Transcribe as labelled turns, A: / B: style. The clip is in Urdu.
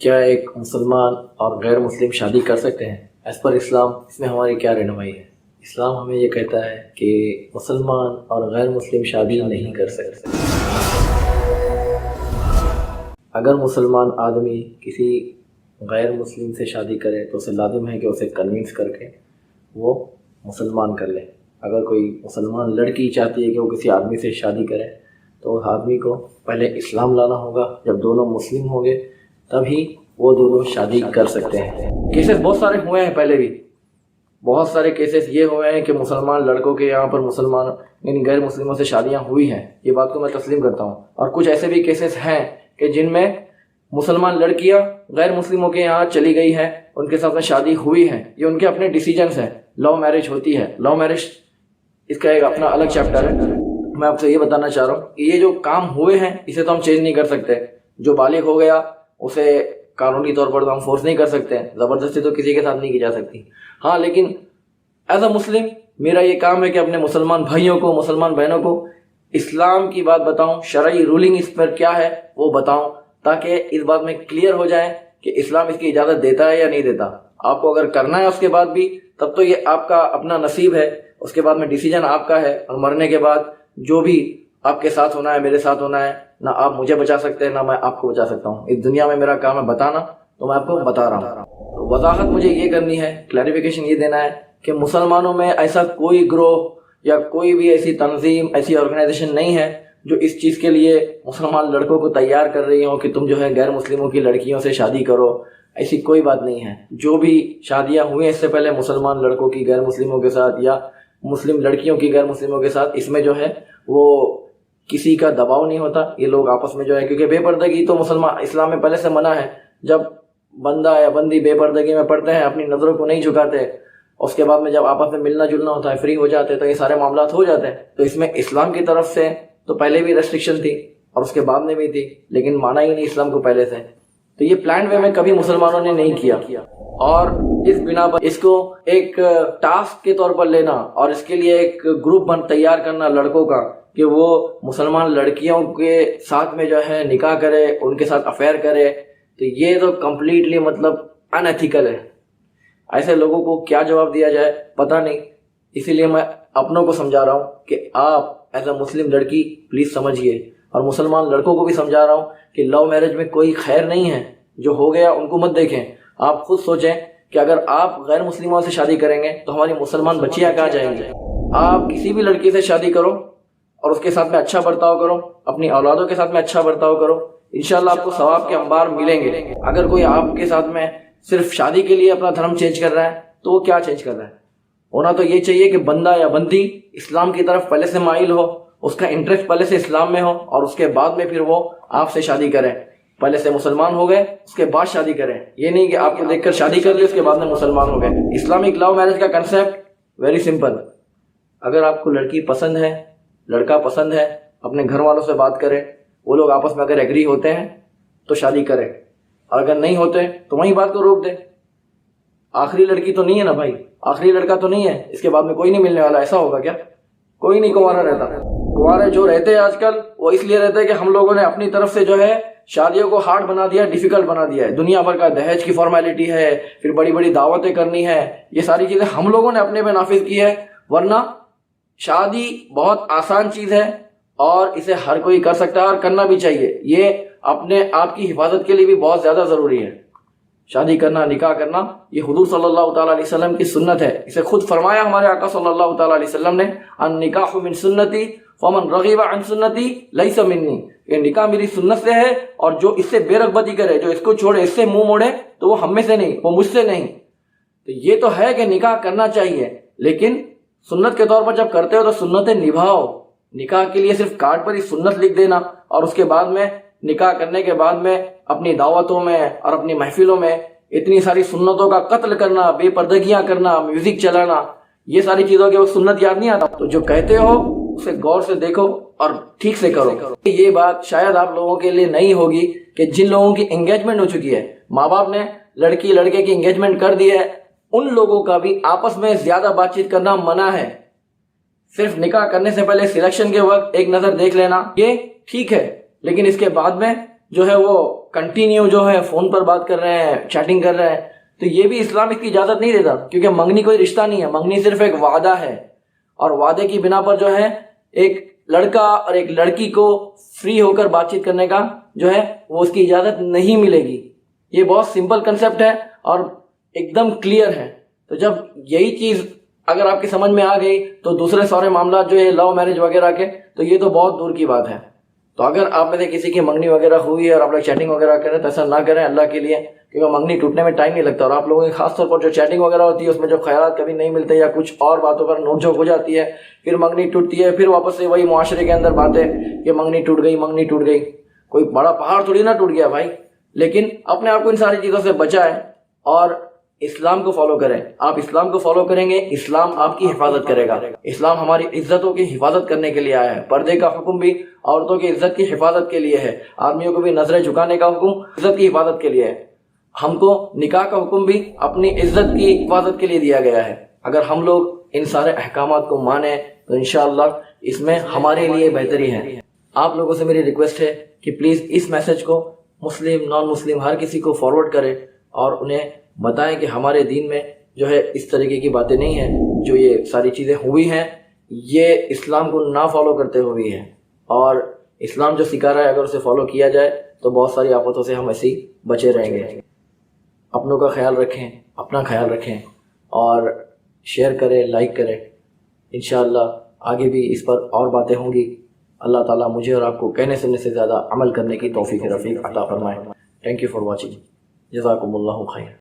A: کیا ایک مسلمان اور غیر مسلم شادی کر سکتے ہیں؟ ایز پر اسلام اس میں ہماری کیا رہنمائی ہے؟ اسلام ہمیں یہ کہتا ہے کہ مسلمان اور غیر مسلم شادی نہیں کر سکتے۔ اگر مسلمان آدمی کسی غیر مسلم سے شادی کرے تو اسے لازم ہے کہ اسے کنونس کر کے وہ مسلمان کر لے۔ اگر کوئی مسلمان لڑکی چاہتی ہے کہ وہ کسی آدمی سے شادی کرے تو اس آدمی کو پہلے اسلام لانا ہوگا۔ جب دونوں مسلم ہوں گے تبھی وہ دونوں شادی کر سکتے ہیں۔ کیسز بہت سارے ہوئے ہیں، پہلے بھی بہت سارے کیسز یہ ہوئے ہیں کہ مسلمان لڑکوں کے یہاں پر مسلمان یعنی غیر مسلموں سے شادیاں ہوئی ہیں، یہ بات کو میں تسلیم کرتا ہوں۔ اور کچھ ایسے بھی کیسز ہیں کہ جن میں مسلمان لڑکیاں غیر مسلموں کے یہاں چلی گئی ہیں، ان کے ساتھ میں شادی ہوئی ہیں، یہ ان کے اپنے ڈیسیجنس ہیں۔ لو میرج ہوتی ہے، لو میرج اس کا ایک اپنا الگ چیپٹر ہے۔ میں آپ سے یہ بتانا چاہ رہا ہوں کہ یہ جو کام ہوئے ہیں اسے تو ہم چینج نہیں کر سکتے۔ جو بالغ ہو گیا اسے قانونی طور پر تو ہم فورس نہیں کر سکتے، زبردستی تو کسی کے ساتھ نہیں کی جا سکتی۔ ہاں، لیکن ایز اے مسلم میرا یہ کام ہے کہ اپنے مسلمان بھائیوں کو، مسلمان بہنوں کو اسلام کی بات بتاؤں، شرعی رولنگ اس پر کیا ہے وہ بتاؤں، تاکہ اس بات میں کلیئر ہو جائے کہ اسلام اس کی اجازت دیتا ہے یا نہیں دیتا۔ آپ کو اگر کرنا ہے اس کے بعد بھی تب تو یہ آپ کا اپنا نصیب ہے، اس کے بعد میں ڈیسیجن آپ کا ہے، اور مرنے کے بعد جو بھی آپ کے ساتھ ہونا ہے میرے ساتھ ہونا ہے۔ نہ آپ مجھے بچا سکتے ہیں نہ میں آپ کو بچا سکتا ہوں۔ اس دنیا میں میرا کام ہے بتانا، تو میں آپ کو بتا رہا ہوں۔ وضاحت مجھے یہ کرنی ہے، کلیریفیکیشن یہ دینا ہے کہ مسلمانوں میں ایسا کوئی گروہ یا کوئی بھی ایسی تنظیم، ایسی آرگنائزیشن نہیں ہے جو اس چیز کے لیے مسلمان لڑکوں کو تیار کر رہی ہوں کہ تم جو ہے غیر مسلموں کی لڑکیوں سے شادی کرو۔ ایسی کوئی بات نہیں ہے۔ جو بھی شادیاں ہوئی اس سے پہلے مسلمان لڑکوں کی غیر مسلموں کے ساتھ یا مسلم لڑکیوں کی غیر مسلموں کے ساتھ، اس میں جو ہے وہ کسی کا دباؤ نہیں ہوتا۔ یہ لوگ آپس میں جو ہے، کیونکہ بے پردگی تو مسلمان اسلام میں پہلے سے منع ہے۔ جب بندہ یا بندی بے پردگی میں پڑتے ہیں، اپنی نظروں کو نہیں جھکاتے، اس کے بعد میں جب آپس میں ملنا جلنا ہوتا ہے، فری ہو جاتے ہیں، تو یہ سارے معاملات ہو جاتے ہیں۔ تو اس میں اسلام کی طرف سے تو پہلے بھی ریسٹرکشن تھی اور اس کے بعد میں بھی تھی، لیکن مانا ہی نہیں اسلام کو پہلے سے۔ تو یہ پلانڈ وے میں کبھی مسلمانوں نے نہیں کیا، اور اس بنا پر اس کو ایک ٹاسک کے طور پر لینا اور اس کے لیے ایک گروپ تیار کرنا لڑکوں کا کہ وہ مسلمان لڑکیوں کے ساتھ میں جو ہے نکاح کرے، ان کے ساتھ افیئر کرے، تو یہ تو کمپلیٹلی مطلب ان ایتھیکل ہے۔ ایسے لوگوں کو کیا جواب دیا جائے پتہ نہیں۔ اسی لیے میں اپنوں کو سمجھا رہا ہوں کہ آپ ایز اے مسلم لڑکی پلیز سمجھیے، اور مسلمان لڑکوں کو بھی سمجھا رہا ہوں کہ لو میرج میں کوئی خیر نہیں ہے۔ جو ہو گیا ان کو مت دیکھیں، آپ خود سوچیں کہ اگر آپ غیر مسلموں سے شادی کریں گے تو ہماری مسلمان بچیاں کہاں جائیں گے۔ آپ کسی بھی لڑکی سے شادی کرو اور اس کے ساتھ میں اچھا برتاؤ کرو، اپنی اولادوں کے ساتھ میں اچھا برتاؤ کرو، انشاءاللہ آپ کو ثواب کے انبار ملیں گے۔ اگر کوئی آپ کے ساتھ میں صرف شادی کے لیے اپنا دھرم چینج کر رہا ہے تو وہ کیا چینج کر رہا ہے؟ ہونا تو یہ چاہیے کہ بندہ یا بندی اسلام کی طرف پہلے سے مائل ہو، اس کا انٹرسٹ پہلے سے اسلام میں ہو، اور اس کے بعد میں پھر وہ آپ سے شادی کریں۔ پہلے سے مسلمان ہو گئے اس کے بعد شادی کریں، یہ نہیں کہ آپ کو دیکھ کر شادی کر لی اس کے بعد میں مسلمان ہو گئے۔ اسلامک لو میرج کا کنسیپٹ ویری سمپل۔ اگر آپ کو لڑکی پسند ہے، لڑکا پسند ہے، اپنے گھر والوں سے بات کریں، وہ لوگ آپس میں اگر ایگری ہوتے ہیں تو شادی کریں، اور اگر نہیں ہوتے تو وہیں بات کو روک دیں۔ آخری لڑکی تو نہیں ہے نا بھائی، آخری لڑکا تو نہیں ہے، اس کے بعد میں کوئی نہیں ملنے والا۔ ایسا ہوگا کیا؟ کوئی نہیں کنوارا رہتا۔ کنوارے جو رہتے ہیں آج کل وہ اس لیے رہتے ہیں کہ ہم لوگوں نے اپنی طرف سے جو ہے شادیوں کو ہارڈ بنا دیا، ڈیفیکلٹ بنا دیا ہے۔ دنیا بھر کا دہیج کی فارمیلٹی ہے، پھر بڑی بڑی دعوتیں کرنی ہے، یہ ساری چیزیں ہم لوگوں نے اپنے پہ نافذ کی ہے۔ ورنہ شادی بہت آسان چیز ہے اور اسے ہر کوئی کر سکتا ہے اور کرنا بھی چاہیے۔ یہ اپنے آپ کی حفاظت کے لیے بھی بہت زیادہ ضروری ہے۔ شادی کرنا، نکاح کرنا، یہ حضور صلی اللہ تعالیٰ علیہ وسلم کی سنت ہے۔ اسے خود فرمایا ہمارے آقا صلی اللہ تعالیٰ علیہ وسلم نے، النکاح من سنتی فمن رغب عن سنتی لیس منی، یہ نکاح میری سنت سے ہے، اور جو اس سے بے رغبتی کرے، جو اس کو چھوڑے، اس سے منہ موڑے، تو وہ ہم میں سے نہیں، وہ مجھ سے نہیں۔ تو یہ تو ہے کہ نکاح کرنا چاہیے، لیکن سنت کے طور پر جب کرتے ہو تو سنتیں نبھاؤ۔ نکاح کے لیے صرف کارڈ پر ہی سنت لکھ دینا اور اس کے بعد میں نکاح کرنے کے بعد میں اپنی دعوتوں میں اور اپنی محفلوں میں اتنی ساری سنتوں کا قتل کرنا، بے پردگیاں کرنا، میوزک چلانا، یہ ساری چیزوں کے وقت سنت یاد نہیں آتا۔ تو جو کہتے ہو اسے غور سے دیکھو اور ٹھیک سے کرو۔ یہ بات شاید آپ لوگوں کے لیے نہیں ہوگی کہ جن لوگوں کی انگیجمنٹ ہو چکی ہے، ماں باپ نے لڑکی لڑکے کی انگیجمنٹ کر دی ہے، ان لوگوں کا بھی آپس میں زیادہ بات چیت کرنا منع ہے۔ صرف نکاح کرنے سے پہلے سلیکشن کے وقت ایک نظر دیکھ لینا یہ ٹھیک ہے، لیکن اس کے بعد میں جو ہے وہ کنٹینیو جو ہے فون پر بات کر رہے ہیں، چیٹنگ کر رہے ہیں، تو یہ بھی اسلام اس کی اجازت نہیں دیتا، کیونکہ منگنی کوئی رشتہ نہیں ہے، منگنی صرف ایک وعدہ ہے، اور وعدے کی بنا پر جو ہے ایک لڑکا اور ایک لڑکی کو فری ہو کر بات چیت کرنے کا جو ہے وہ اس کی اجازت نہیں ملے گی۔ یہ بہت سمپل کنسیپٹ ہے اور ایک دم کلیئر ہے۔ تو جب یہی چیز اگر آپ کی سمجھ میں آ گئی تو دوسرے سارے معاملات جو ہے لو میرج وغیرہ کے، تو یہ تو بہت دور کی بات ہے۔ تو اگر آپ میں سے کسی کی منگنی وغیرہ ہوئی ہے اور آپ لوگ چیٹنگ وغیرہ کریں تو ایسا نہ کریں اللہ کے لیے، کیونکہ منگنی ٹوٹنے میں ٹائم نہیں لگتا، اور آپ لوگوں کی خاص طور پر جو چیٹنگ وغیرہ ہوتی ہے اس میں جو خیالات کبھی نہیں ملتے یا کچھ اور باتوں پر نوک جھوک ہو جاتی ہے، پھر منگنی ٹوٹتی ہے، پھر واپس سے وہی معاشرے کے اندر باتیں کہ منگنی ٹوٹ گئی، منگنی ٹوٹ گئی۔ کوئی بڑا پہاڑ تھوڑی نہ ٹوٹ گیا بھائی، لیکن اپنے آپ کو ان ساری چیزوں سے بچائیں اور اسلام کو فالو کریں۔ آپ اسلام کو فالو کریں گے، اسلام آپ کی حفاظت کرے گا۔ اسلام ہماری عزتوں کی حفاظت کرنے کے لیے آیا ہے۔ پردے کا حکم بھی عورتوں کی عزت کی حفاظت کے لیے ہے، آدمیوں کو بھی نظریں جھکانے کا حکم عزت کی حفاظت کے لیے ہے۔ ہم کو نکاح کا حکم بھی اپنی عزت کی حفاظت کے لیے دیا گیا ہے۔ اگر ہم لوگ ان سارے احکامات کو مانیں تو انشاءاللہ اس میں ہمارے لیے بہتری ہے۔ آپ لوگوں سے میری ریکویسٹ ہے کہ پلیز اس میسج کو مسلم نان مسلم ہر کسی کو فارورڈ کریں اور انہیں بتائیں کہ ہمارے دین میں جو ہے اس طریقے کی باتیں نہیں ہیں، جو یہ ساری چیزیں ہوئی ہیں یہ اسلام کو نہ فالو کرتے ہوئی ہیں، اور اسلام جو سکھا رہا ہے اگر اسے فالو کیا جائے تو بہت ساری آفتوں سے ہم ایسے ہی بچے رہیں گے۔ اپنوں کا خیال رکھیں، اپنا خیال رکھیں، اور شیئر کریں، لائک کریں۔ انشاءاللہ آگے بھی اس پر اور باتیں ہوں گی۔ اللہ تعالیٰ مجھے اور آپ کو کہنے سننے سے زیادہ عمل کرنے کی توفیق رفیق عطا فرمائے۔ Thank you for watching. جزاکم اللہ خیر۔